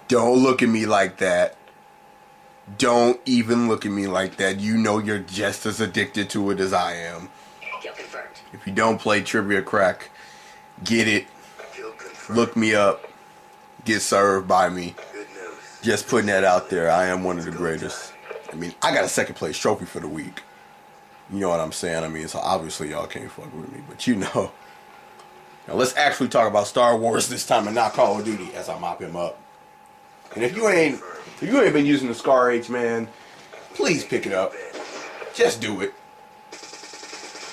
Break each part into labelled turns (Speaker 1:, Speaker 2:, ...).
Speaker 1: Don't look at me like that. Don't even look at me like that. You know you're just as addicted to it as I am.
Speaker 2: Kill confirmed.
Speaker 1: If you don't play Trivia Crack, get it. Look me up. Get served by me. Just putting that out there. I am one of the greatest. I mean, I got a second place trophy for the week. You know what I'm saying? I mean, so obviously y'all can't fuck with me, but you know. Now let's actually talk about Star Wars this time and not Call of Duty as I mop him up. And if you ain't been using the Scar H, man, please pick it up. Just do it.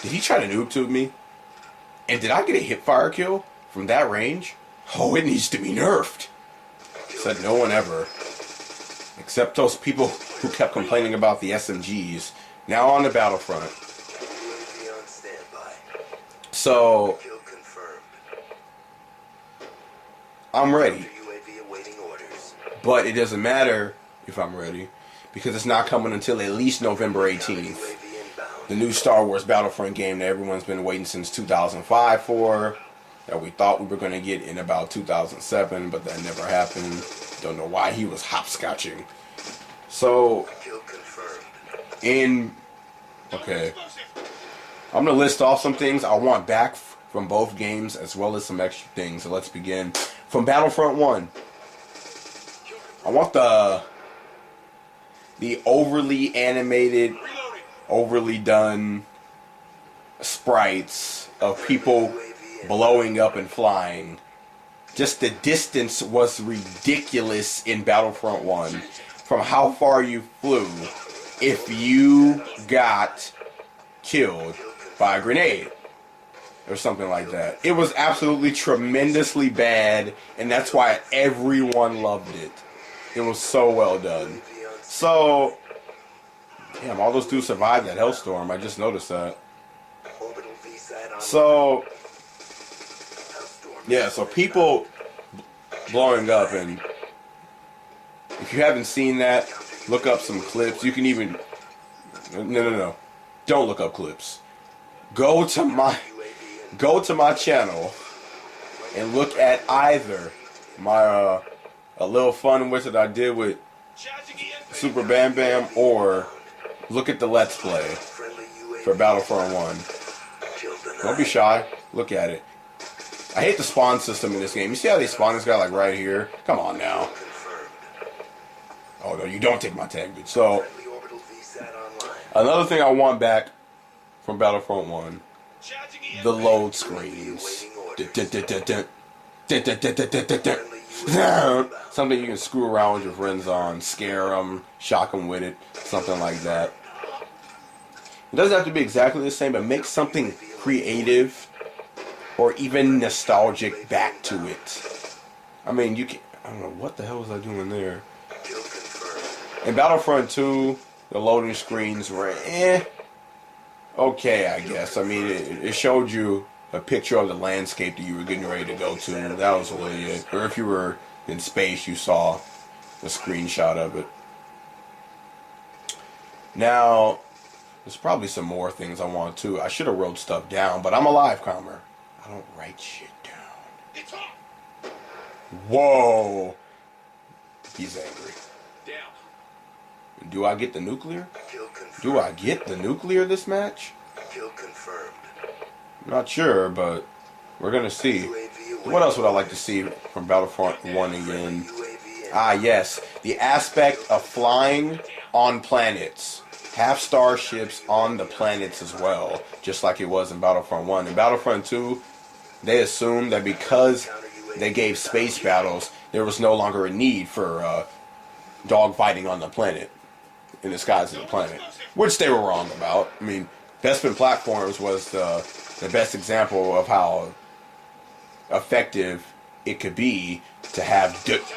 Speaker 1: Did he try to noob tube me? And did I get a hip fire kill from that range? Oh, it needs to be nerfed. Said no one ever. Except those people who kept complaining about the SMGs. Now on the Battlefront. So, I'm ready. But it doesn't matter if I'm ready, because it's not coming until at least November 18th. The new Star Wars Battlefront game that everyone's been waiting since 2005 for, that we thought we were going to get in about 2007, but that never happened. Don't know why he was hopscotching. So, okay, I'm going to list off some things I want back from both games, as well as some extra things. So let's begin. From Battlefront 1. I want the overly animated, overly done sprites of people blowing up and flying. Just the distance was ridiculous in Battlefront 1 from how far you flew if you got killed by a grenade or something like that. It was absolutely tremendously bad, and that's why everyone loved it. It was so well done. So, damn, all those dudes survived that hellstorm. I just noticed that. So, yeah, so people blowing up, and if you haven't seen that, look up some clips. You can even, no. Don't look up clips. Go to my channel and look at either my a little fun wizard I did with Super Bam Bam, or look at the Let's Play for Battlefront 1. Don't be shy. Look at it. I hate the spawn system in this game. You see how they spawn this guy like right here? Come on now. Oh no, you don't take my tag, dude. So, another thing I want back from Battlefront 1, the load screens. Something you can screw around with your friends on, scare them, shock them with it, something like that. It doesn't have to be exactly the same, but make something creative or even nostalgic back to it. I mean, you can, I don't know, what the hell was I doing there? In Battlefront 2, the loading screens were okay, I guess. I mean, it showed you a picture of the landscape that you were getting ready to go to. That was really it. Or if you were in space, you saw a screenshot of it. Now, there's probably some more things I want to. I should have wrote stuff down, but I'm a live comer. I don't write shit down. Whoa. He's angry. Do I get the nuclear? Do I get the nuclear this match? I'm not sure, but we're going to see. What else would I like to see from Battlefront 1 again? Ah, yes. The aspect of flying on planets. Have starships on the planets as well, just like it was in Battlefront 1. In Battlefront 2, they assumed that because they gave space battles, there was no longer a need for dogfighting on the planet, in the skies of the planet, which they were wrong about. I mean, Bespin Platforms was the best example of how effective it could be to have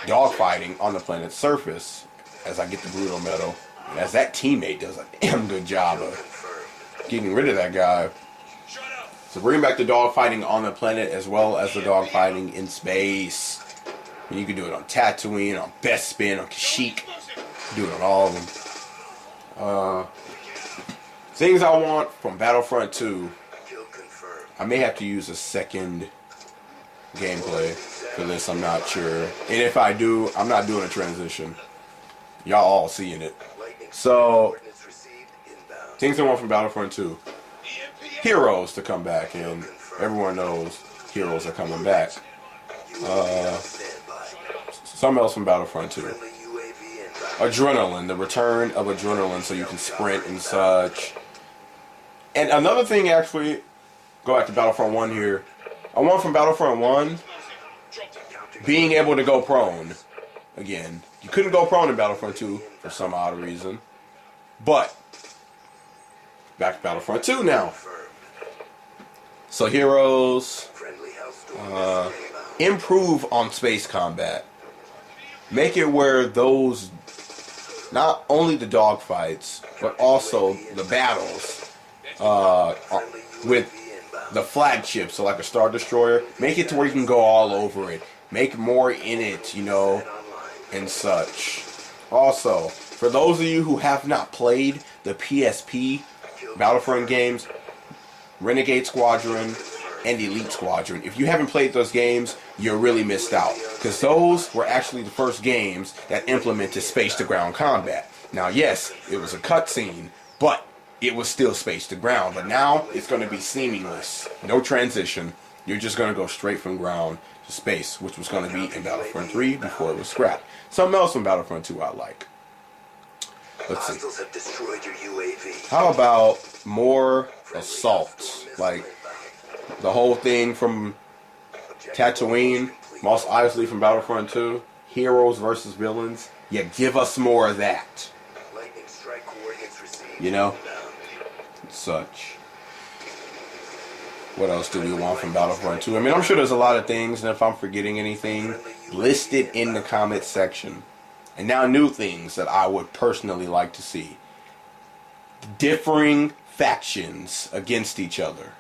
Speaker 1: dogfighting on the planet's surface, as I get the Brutal Medal, and as that teammate does a damn good job of getting rid of that guy. So bring back the dogfighting on the planet as well as the dogfighting in space. And you can do it on Tatooine, on Bespin, on Kashyyyk. Do it on all of them. Things I want from Battlefront 2. I may have to use a second gameplay for this. I'm not sure. And if I do, I'm not doing a transition. Y'all all seeing it. So, things I want from Battlefront 2. Heroes to come back, and everyone knows heroes are coming back. Something else from Battlefront 2. Adrenaline, the return of adrenaline so you can sprint and such. And another thing, actually, go back to Battlefront 1 here. I want from Battlefront 1, being able to go prone again. You couldn't go prone in Battlefront 2 for some odd reason. But, back to Battlefront 2 now. So heroes, improve on space combat. Make it where those, not only the dogfights, but also the battles with the flagships, so like a Star Destroyer, make it to where you can go all over it. Make more in it, you know, and such. Also, for those of you who have not played the PSP Battlefront games, Renegade Squadron and Elite Squadron, if you haven't played those games, you're really missed out. Because those were actually the first games that implemented space-to-ground combat. Now, yes, it was a cutscene, but it was still space-to-ground. But now, it's going to be seamless. No transition. You're just going to go straight from ground to space, which was going to be in Battlefront 3 before it was scrapped. Something else from Battlefront 2 I like. Let's see. How about more assaults? Like the whole thing from Tatooine, Mos Eisley from Battlefront 2, heroes versus villains. Yeah, give us more of that. You know? Such. What else do we want from Battlefront 2? I mean, I'm sure there's a lot of things, and if I'm forgetting anything, list it in the comment section. And now new things that I would personally like to see. Differing factions against each other.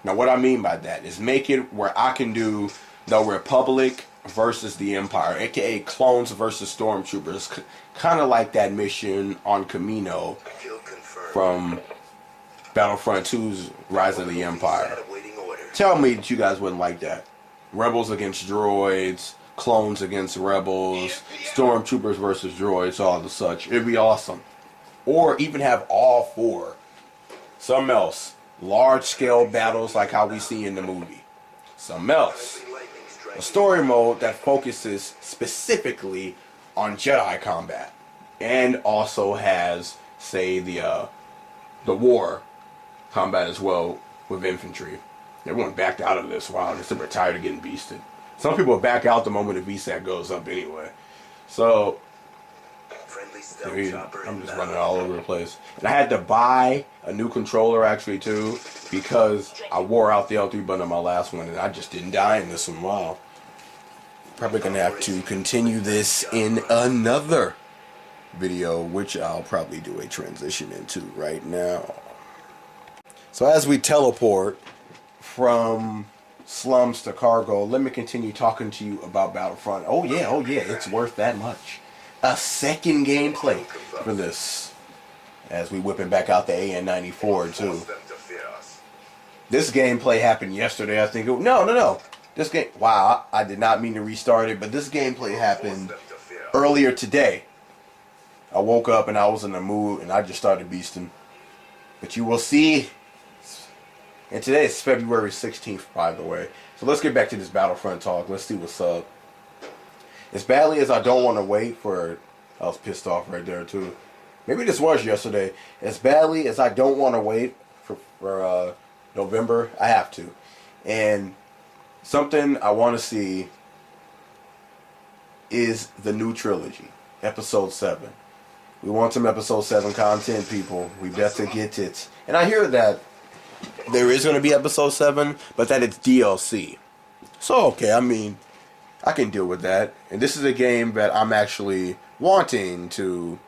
Speaker 1: Now what I mean by that is make it where I can do the Republic versus the Empire, aka clones versus stormtroopers, kind of like that mission on Kamino from Battlefront 2's Rise of the Empire. Tell me that you guys wouldn't like that. Rebels against droids, clones against rebels, stormtroopers versus droids, all the such. It'd be awesome. Or even have all four. Something else. Large-scale battles like how we see in the movie. Something else. A story mode that focuses specifically on Jedi combat. And also has, say, the war combat as well with infantry. Everyone backed out of this. Wow, they're super tired of getting beasted. Some people back out the moment the VSAT goes up anyway. So, I'm just running all over the place. And I had to buy a new controller actually too, because I wore out the L3 button on my last one and I just didn't die in this one. Wow. Probably gonna have to continue this in another video, which I'll probably do a transition into right now. So as we teleport from slums to cargo, let me continue talking to you about Battlefront. Oh yeah, it's worth that much. A second gameplay for this, as we whipping back out the AN-94 too. This gameplay happened yesterday, I think. No. This game, wow, I did not mean to restart it, but this gameplay happened earlier today. I woke up and I was in the mood and I just started beasting. But you will see. And today is February 16th, by the way. So let's get back to this Battlefront talk. Let's see what's up. As badly as I don't want to wait for... I was pissed off right there, too. Maybe this was yesterday. As badly as I don't want to wait for November, I have to. And something I want to see is the new trilogy. Episode 7. We want some Episode 7 content, people. We better get it. And I hear that there is going to be Episode 7, but that it's DLC. So, okay, I mean... I can deal with that. And this is a game that I'm actually wanting to...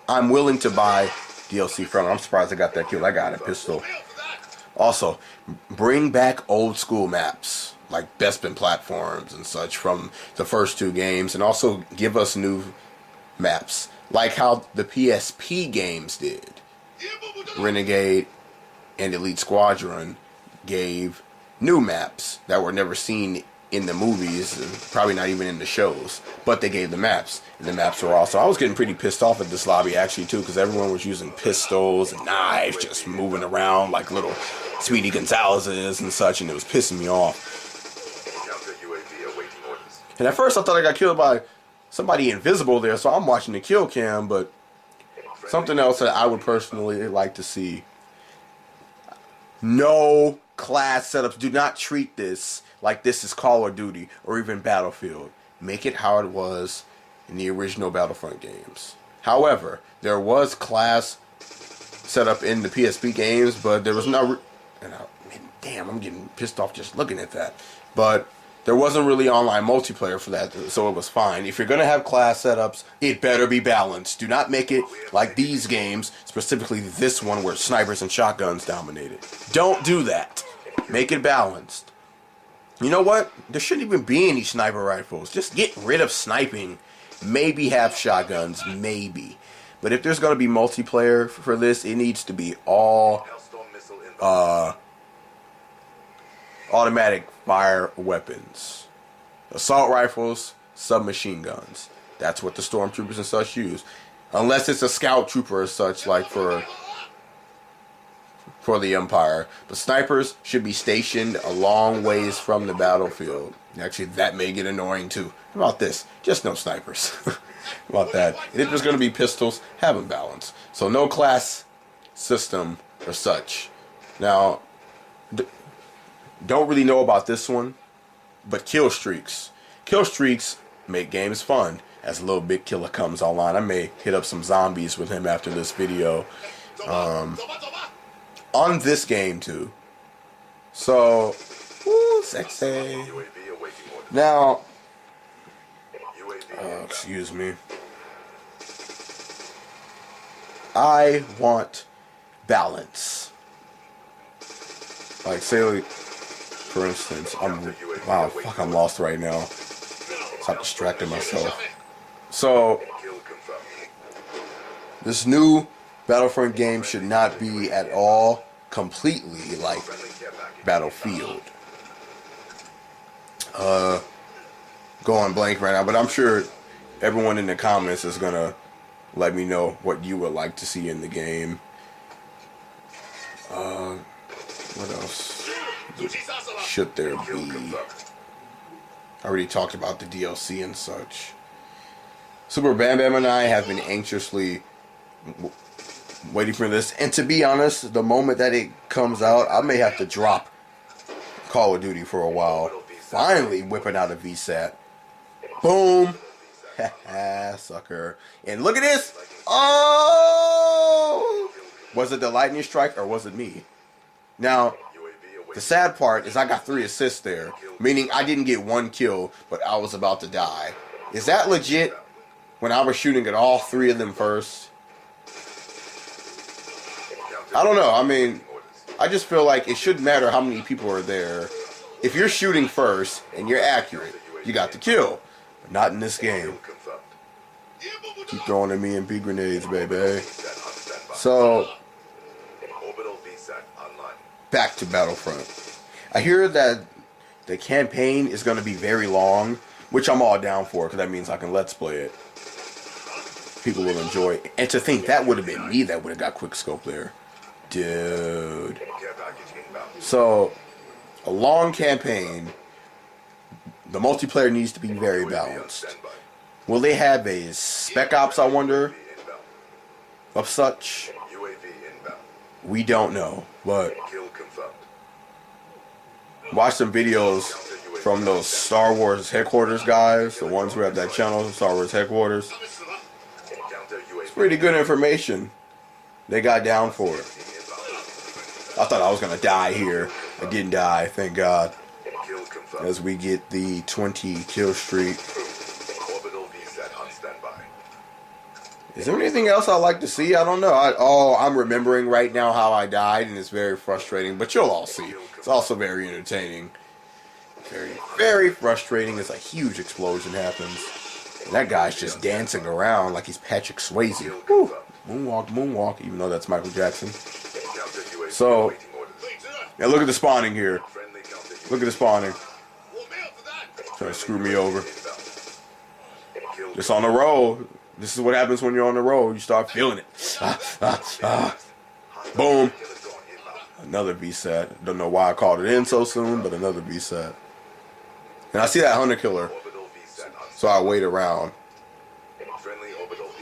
Speaker 1: I'm willing to buy DLC from. I'm surprised I got that kill. I got a pistol. Also, bring back old school maps. Like Bespin platforms and such from the first two games. And also give us new maps. Like how the PSP games did. Renegade and Elite Squadron gave new maps that were never seen in the movies, and probably not even in the shows, but they gave the maps, and the maps were awesome. I was getting pretty pissed off at this lobby actually too, because everyone was using pistols and knives, just moving around like little Speedy Gonzalez's and such, and it was pissing me off. And at first I thought I got killed by somebody invisible there, so I'm watching the kill cam, but something else that I would personally like to see. No class setups. Do not treat this like this is Call of Duty or even Battlefield. Make it how it was in the original Battlefront games. However, there was class setup in the PSP games, but there was no... damn, I'm getting pissed off just looking at that. But there wasn't really online multiplayer for that, so it was fine. If you're going to have class setups, it better be balanced. Do not make it like these games, specifically this one where snipers and shotguns dominated. Don't do that. Make it balanced. You know what? There shouldn't even be any sniper rifles. Just get rid of sniping. Maybe have shotguns. Maybe. But if there's going to be multiplayer for this, it needs to be all automatic fire weapons. Assault rifles, submachine guns. That's what the stormtroopers and such use. Unless it's a scout trooper or such, like for the Empire. But snipers should be stationed a long ways from the battlefield. Actually, that may get annoying too. How about this? Just no snipers. How about that? If there's going to be pistols, have them balanced. So no class system or such. Now, don't really know about this one, but kill streaks. Kill streaks make games fun. As Little Big Killer comes online, I may hit up some zombies with him after this video. On this game too. So, woo, sexy. Now, excuse me. I want balance. Like, say, for instance, I'm lost right now. Stop distracting myself. So, this new Battlefront game should not be at all completely like Battlefield. Going blank right now, but I'm sure everyone in the comments is gonna let me know what you would like to see in the game. What else should there be? I already talked about the DLC and such. Super Bam Bam and I have been anxiously waiting for this, and to be honest, the moment that it comes out, I may have to drop Call of Duty for a while. Finally whipping out a VSAT. Boom. Haha, sucker. And look at this. Oh! Was it the lightning strike or was it me? Now, the sad part is I got 3 assists there, meaning I didn't get 1 kill, but I was about to die. Is that legit? When I was shooting at all 3 of them first? I don't know. I mean, I just feel like it shouldn't matter how many people are there. If you're shooting first and you're accurate, you got the kill. But not in this game. Keep throwing at me MP grenades, baby. So, back to Battlefront. I hear that the campaign is going to be very long, which I'm all down for, because that means I can let's play it. People will enjoy it. And to think that would have been me that would have got quick scope there. Dude. So, a long campaign. The multiplayer needs to be very balanced. Will they have a Spec Ops, I wonder, of such? We don't know, but watch some videos from those Star Wars headquarters guys, the ones who have that channel, Star Wars headquarters. It's pretty good information. They got down for it. I thought I was going to die here. I didn't die, thank God. As we get the 20 kill streak. Is there anything else I'd like to see? I don't know. I'm remembering right now how I died, and it's very frustrating. But you'll all see. It's also very entertaining. Very, very frustrating as a huge explosion happens. And that guy's just dancing around like he's Patrick Swayze. Woo. Moonwalk, moonwalk, even though that's Michael Jackson. So, now look at the spawning here. Look at the spawning. Trying to screw me over. Just on the road. This is what happens when you're on the road. You start feeling it. Boom. Another VSAT. Don't know why I called it in so soon, but another VSAT. And I see that hunter killer, so I wait around.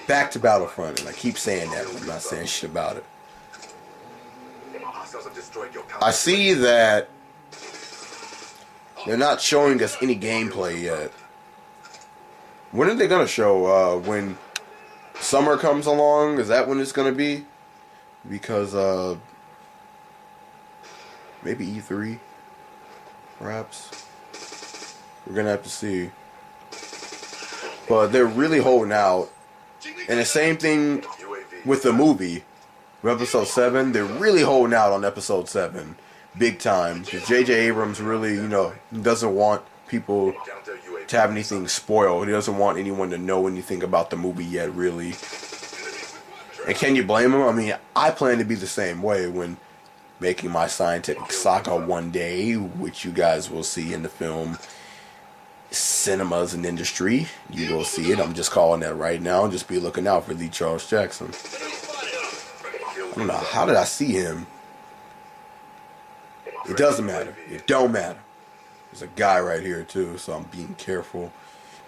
Speaker 1: Back to Battlefront, and I keep saying that, but I'm not saying shit about it. I see that they're not showing us any gameplay yet. When are they gonna show? When summer comes along? Is that when it's gonna be? Because maybe E3, perhaps. We're gonna have to see. But they're really holding out. And the same thing with the movie. With Episode 7, they're really holding out on Episode 7. Big time. Because J.J. Abrams really, doesn't want people to have anything spoiled. He doesn't want anyone to know anything about the movie yet, really. And can you blame him? I mean, I plan to be the same way when making my scientific saga one day, which you guys will see in the film Cinemas and Industry. You will see it. I'm just calling that right now. Just be looking out for Lee Charles Jackson. I don't know. How did I see him? It doesn't matter. It don't matter. There's a guy right here, too, so I'm being careful.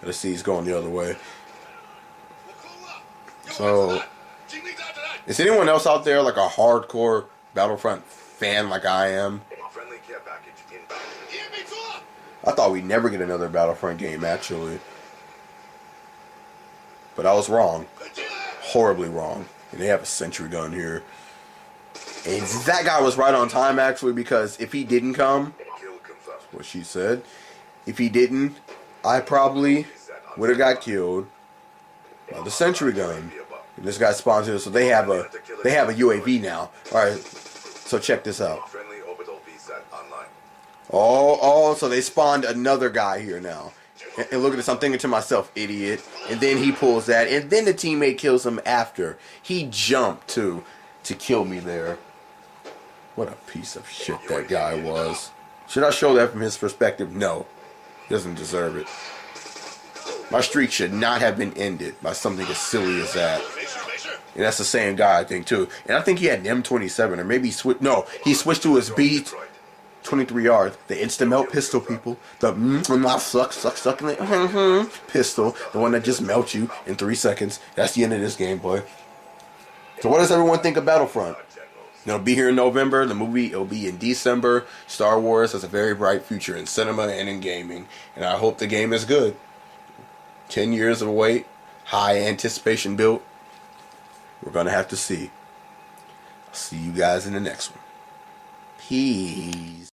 Speaker 1: Let's see, he's going the other way. So, is anyone else out there like a hardcore Battlefront fan like I am? I thought we'd never get another Battlefront game, actually. But I was wrong. Horribly wrong. And they have a sentry gun here. And that guy was right on time, actually, because if he didn't come, that's what she said, if he didn't, I probably would have got killed by the sentry gun. And this guy spawns here, so they have a UAV now. Alright, so check this out. Oh, so they spawned another guy here now. And look at this, I'm thinking to myself, idiot. And then he pulls that, and then the teammate kills him after. He jumped, too, to kill me there. What a piece of shit that guy was. Should I show that from his perspective? No. He doesn't deserve it. My streak should not have been ended by something as silly as that. And that's the same guy, I think, too. And I think he had an M27, or maybe he switched. No, he switched to his B23R, the instant melt pistol, people. The sucking pistol, the one that just melts you in 3 seconds. That's the end of this gameplay. So what does everyone think of Battlefront? It'll be here in November. The movie, it'll be in December. Star Wars has a very bright future in cinema and in gaming. And I hope the game is good. 10 years of wait. High anticipation built. We're going to have to see. I'll see you guys in the next one. Peace.